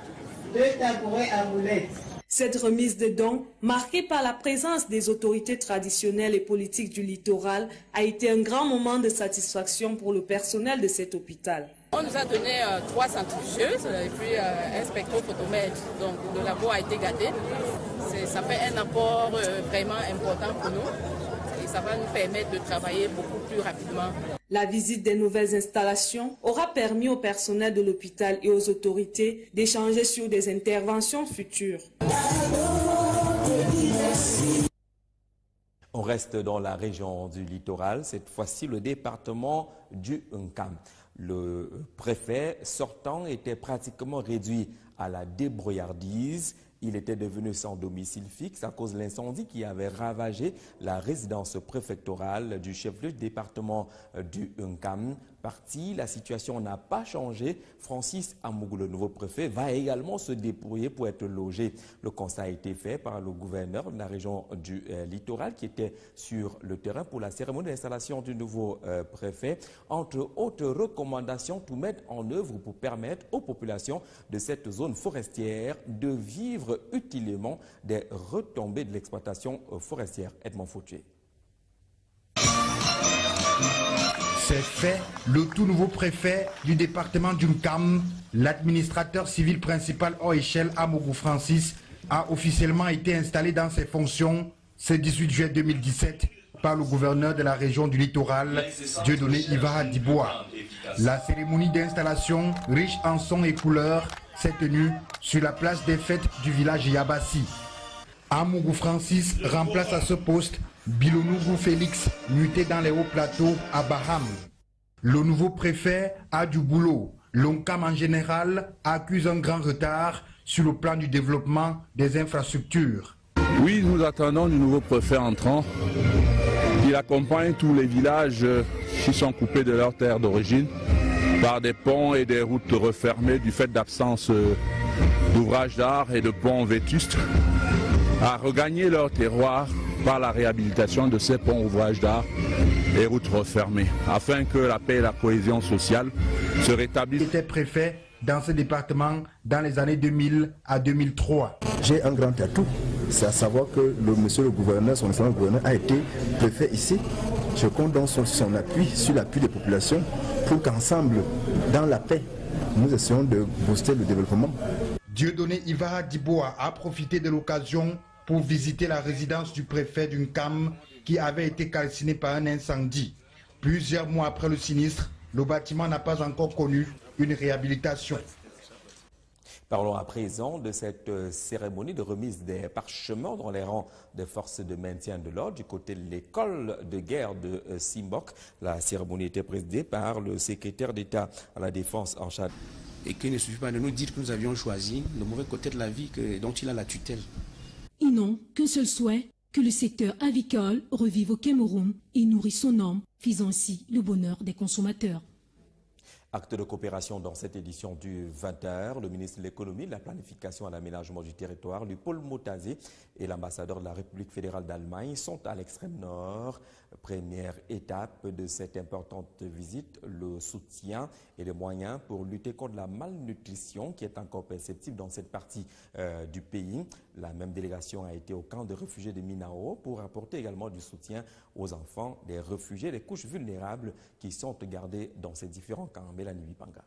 2 tabourets à roulettes. Cette remise de dons, marquée par la présence des autorités traditionnelles et politiques du littoral, a été un grand moment de satisfaction pour le personnel de cet hôpital. On nous a donné 3 centrifugeuses et puis un spectrophotomètre. Donc le labo a été gâté. Ça fait un apport vraiment important pour nous. Et ça va nous permettre de travailler beaucoup plus rapidement. La visite des nouvelles installations aura permis au personnel de l'hôpital et aux autorités d'échanger sur des interventions futures. On reste dans la région du littoral, cette fois-ci le département du Nkam. Le préfet sortant était pratiquement réduit à la débrouillardise. Il était devenu sans domicile fixe à cause de l'incendie qui avait ravagé la résidence préfectorale du chef-lieu du département du Nkam. Parti, la situation n'a pas changé. Francis Amougou, le nouveau préfet, va également se débrouiller pour être logé. Le constat a été fait par le gouverneur de la région du littoral qui était sur le terrain pour la cérémonie d'installation du nouveau préfet. Entre autres recommandations, tout mettre en œuvre pour permettre aux populations de cette zone forestière de vivre utilement des retombées de l'exploitation forestière. Edmond Fautué. C'est fait, le tout nouveau préfet du département du Nkam, l'administrateur civil principal hors échelle Amougou Francis, a officiellement été installé dans ses fonctions ce 18 juillet 2017 par le gouverneur de la région du littoral, Dieudonné Ivara Diboa. La cérémonie d'installation, riche en sons et couleurs, s'est tenue sur la place des fêtes du village Yabassi. Amougou Francis remplace à ce poste Bilonougou Félix, muté dans les hauts plateaux à Baham. Le nouveau préfet a du boulot. L'Onkam en général accuse un grand retard sur le plan du développement des infrastructures. Oui, nous attendons du nouveau préfet entrant. Il accompagne tous les villages qui sont coupés de leur terre d'origine par des ponts et des routes refermées du fait d'absence d'ouvrages d'art et de ponts vétustes à regagner leur terroir par la réhabilitation de ces ponts, ouvrages d'art et routes refermées, afin que la paix et la cohésion sociale se rétablissent. Il était préfet dans ce département dans les années 2000 à 2003. J'ai un grand atout, c'est à savoir que monsieur le gouverneur, son excellent gouverneur, a été préfet ici. Je compte donc sur son appui, sur l'appui des populations, pour qu'ensemble, dans la paix, nous essayons de booster le développement. Dieudonné Ivara Diboa a profité de l'occasion pour visiter la résidence du préfet du Nkam qui avait été calcinée par un incendie. Plusieurs mois après le sinistre, le bâtiment n'a pas encore connu une réhabilitation. Parlons à présent de cette cérémonie de remise des parchemins dans les rangs des forces de maintien de l'ordre du côté de l'école de guerre de Simbok. La cérémonie était présidée par le secrétaire d'État à la défense en Tchad. Et qu'il ne suffit pas de nous dire que nous avions choisi le mauvais côté de la vie dont il a la tutelle. Ils n'ont qu'un seul souhait, que le secteur avicole revive au Cameroun et nourrit son homme, faisant ainsi le bonheur des consommateurs. Acte de coopération dans cette édition du 20h. Le ministre de l'économie, de la planification et de l'aménagement du territoire, Paul Motazé, et l'ambassadeur de la République fédérale d'Allemagne sont à l'extrême nord. Première étape de cette importante visite, le soutien et les moyens pour lutter contre la malnutrition qui est encore perceptible dans cette partie du pays. La même délégation a été au camp de réfugiés de Minao pour apporter également du soutien aux enfants des réfugiés, des couches vulnérables qui sont gardées dans ces différents camps. Mélanie Bipanga.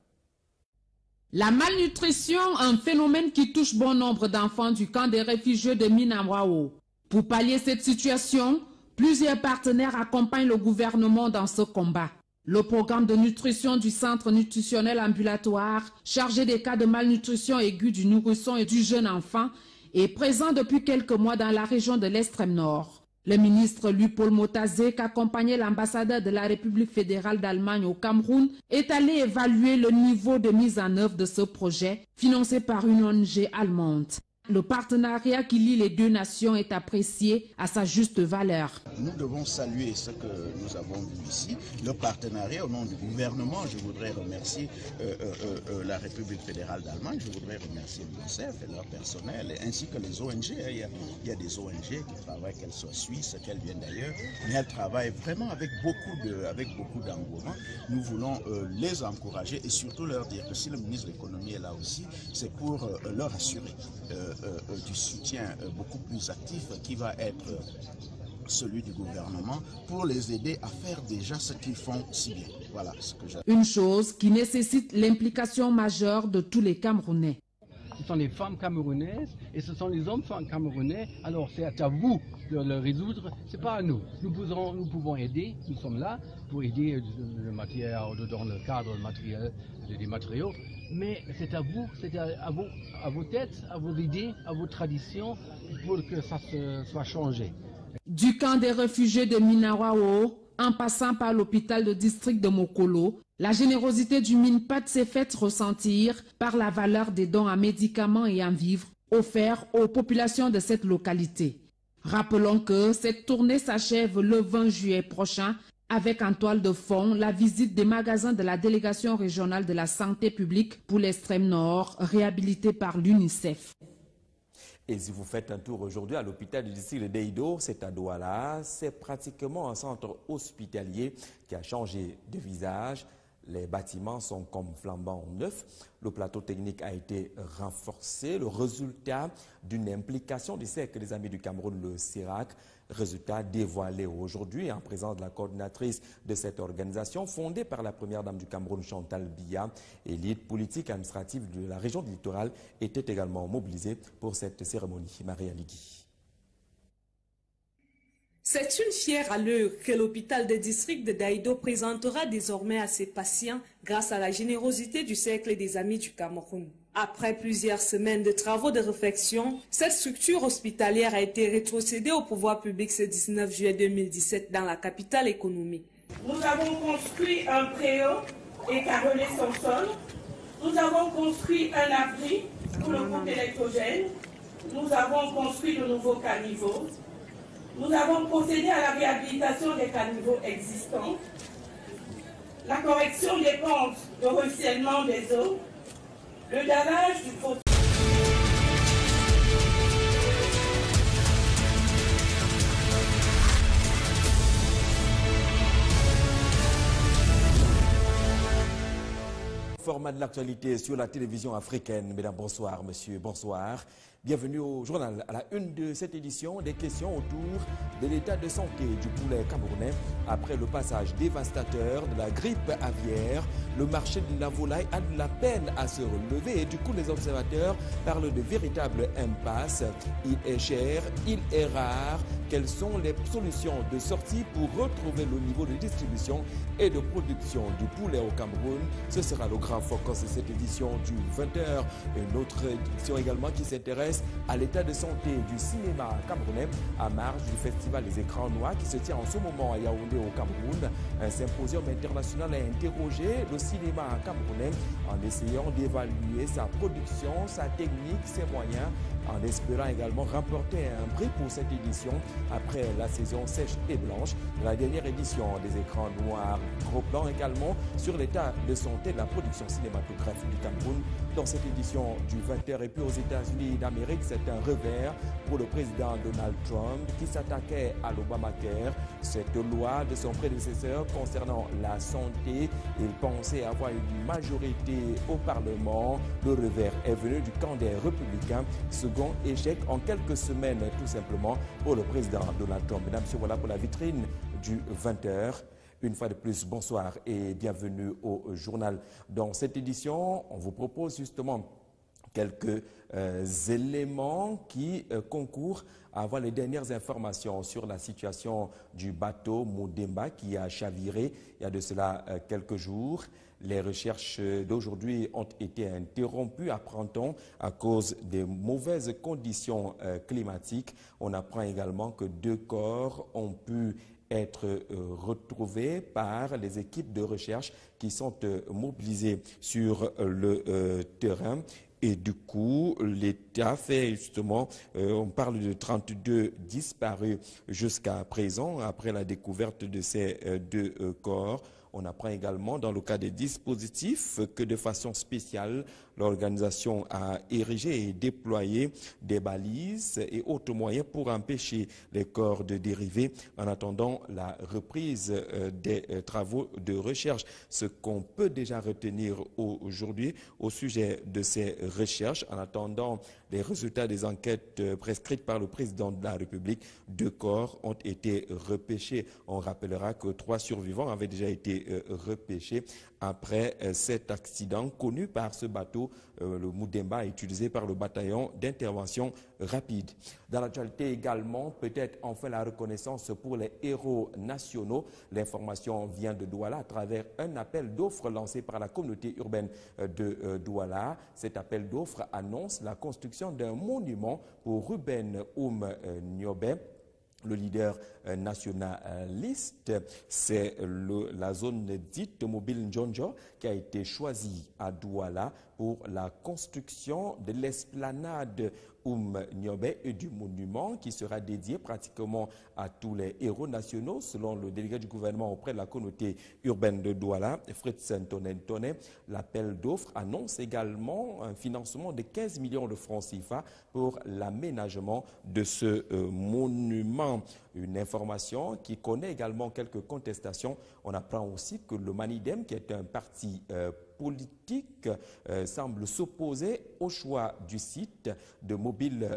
La malnutrition, un phénomène qui touche bon nombre d'enfants du camp des réfugiés de Minawao. Pour pallier cette situation, plusieurs partenaires accompagnent le gouvernement dans ce combat. Le programme de nutrition du centre nutritionnel ambulatoire, chargé des cas de malnutrition aiguë du nourrisson et du jeune enfant, est présent depuis quelques mois dans la région de l'extrême nord. Le ministre Paul Motazé, qu'accompagnait l'ambassadeur de la République fédérale d'Allemagne au Cameroun, est allé évaluer le niveau de mise en œuvre de ce projet, financé par une ONG allemande. Le partenariat qui lie les deux nations est apprécié à sa juste valeur. Nous devons saluer ce que nous avons vu ici, le partenariat au nom du gouvernement. Je voudrais remercier la République fédérale d'Allemagne, je voudrais remercier l'UNICEF et leur personnel, ainsi que les ONG. Il y a des ONG qui travaillent, qu'elles soient suisses, qu'elles viennent d'ailleurs, mais elles travaillent vraiment avec beaucoup d'engouement. Nous voulons les encourager et surtout leur dire que si le ministre de l'économie est là aussi, c'est pour leur assurer du soutien beaucoup plus actif qui va être celui du gouvernement pour les aider à faire déjà ce qu'ils font si bien. Voilà ce que j'ai. Une chose qui nécessite l'implication majeure de tous les Camerounais. Ce sont les femmes camerounaises et ce sont les hommes camerounais. Alors c'est à vous de le résoudre, c'est pas à nous. Nous pouvons aider, nous sommes là pour aider dans le cadre matériel, des matériaux. Mais c'est à vous, c'est à vos têtes, à vos idées, à vos traditions pour que ça soit changé. Du camp des réfugiés de Minawao, en passant par l'hôpital de district de Mokolo, la générosité du MINPAD s'est faite ressentir par la valeur des dons en médicaments et en vivres offerts aux populations de cette localité. Rappelons que cette tournée s'achève le 20 juillet prochain avec en toile de fond la visite des magasins de la délégation régionale de la santé publique pour l'extrême nord, réhabilité par l'UNICEF. Et si vous faites un tour aujourd'hui à l'hôpital du district de Deido, c'est à Douala, c'est pratiquement un centre hospitalier qui a changé de visage. Les bâtiments sont comme flambant neufs. Le plateau technique a été renforcé. Le résultat d'une implication du Cercle des Amis du Cameroun, le CIRAC, résultat dévoilé aujourd'hui en présence de la coordinatrice de cette organisation fondée par la première dame du Cameroun, Chantal Biya. Et l'élite politique administrative de la région du littoral était également mobilisée pour cette cérémonie. Maria Ligui. C'est une fière allure que l'hôpital de district de Daido présentera désormais à ses patients grâce à la générosité du Cercle des Amis du Cameroun. Après plusieurs semaines de travaux de réflexion, cette structure hospitalière a été rétrocédée au pouvoir public ce 19 juillet 2017 dans la capitale économique. Nous avons construit un préau et carrelé son sol. Nous avons construit un abri pour le groupe électrogène. Nous avons construit de nouveaux caniveaux. Nous avons procédé à la réhabilitation des caniveaux existants, la correction des pentes de ruissellement des eaux, le dallage du fauteuil. Format de l'actualité sur la télévision africaine. Mesdames, bonsoir. Monsieur, bonsoir. Bienvenue au journal. À la une de cette édition, des questions autour de l'état de santé du poulet camerounais après le passage dévastateur de la grippe aviaire. Le marché de la volaille a de la peine à se relever et du coup les observateurs parlent de véritable impasse. Il est cher, il est rare. Quelles sont les solutions de sortie pour retrouver le niveau de distribution et de production du poulet au Cameroun? Ce sera le grand focus de cette édition du 20h. Une autre édition également qui s'intéresse à l'état de santé du cinéma camerounais à marge du festival des écrans noirs qui se tient en ce moment à Yaoundé au Cameroun. Un symposium international a interrogé le cinéma camerounais en essayant d'évaluer sa production, sa technique, ses moyens en espérant également remporter un prix pour cette édition après la saison sèche et blanche de la dernière édition des écrans noirs. Gros plan également sur l'état de santé de la production cinématographique du Cameroun dans cette édition du 20h. Et puis aux États-Unis d'Amérique, c'est un revers pour le président Donald Trump qui s'attaquait à l'Obamacare, cette loi de son prédécesseur concernant la santé. Il pensait avoir une majorité au Parlement. Le revers est venu du camp des républicains. Second échec en quelques semaines tout simplement pour le président Donald Trump. Mesdames et messieurs, voilà pour la vitrine du 20h. Une fois de plus, bonsoir et bienvenue au journal. Dans cette édition, on vous propose justement quelques éléments qui concourent à avoir les dernières informations sur la situation du bateau Moudemba qui a chaviré il y a de cela quelques jours. Les recherches d'aujourd'hui ont été interrompues, apprend-on, à cause des mauvaises conditions climatiques. On apprend également que 2 corps ont pu être retrouvés par les équipes de recherche qui sont mobilisées sur le terrain. Et du coup, l'État fait justement, on parle de 32 disparus jusqu'à présent, après la découverte de ces 2 corps. On apprend également dans le cas des dispositifs que de façon spéciale, l'organisation a érigé et déployé des balises et autres moyens pour empêcher les corps de dériver en attendant la reprise des travaux de recherche. Ce qu'on peut déjà retenir aujourd'hui au sujet de ces recherches, en attendant les résultats des enquêtes prescrites par le président de la République, 2 corps ont été repêchés. On rappellera que 3 survivants avaient déjà été repêchés après cet accident connu par ce bateau, le Moudemba, utilisé par le bataillon d'intervention rapide. Dans l'actualité également, peut-être enfin la reconnaissance pour les héros nationaux. L'information vient de Douala à travers un appel d'offres lancé par la communauté urbaine de Douala. Cet appel d'offres annonce la construction d'un monument pour Ruben Nyobé. Le leader nationaliste, c'est la zone dite mobile Njonjo qui a été choisie à Douala pour la construction de l'esplanade Nyobé et du monument qui sera dédié pratiquement à tous les héros nationaux, selon le délégué du gouvernement auprès de la communauté urbaine de Douala, Fritz Tonentone. L'appel d'offres annonce également un financement de 15 millions de francs CFA pour l'aménagement de ce monument. Une information qui connaît également quelques contestations. On apprend aussi que le Manidem, qui est un parti politique, semble s'opposer au choix du site de mobile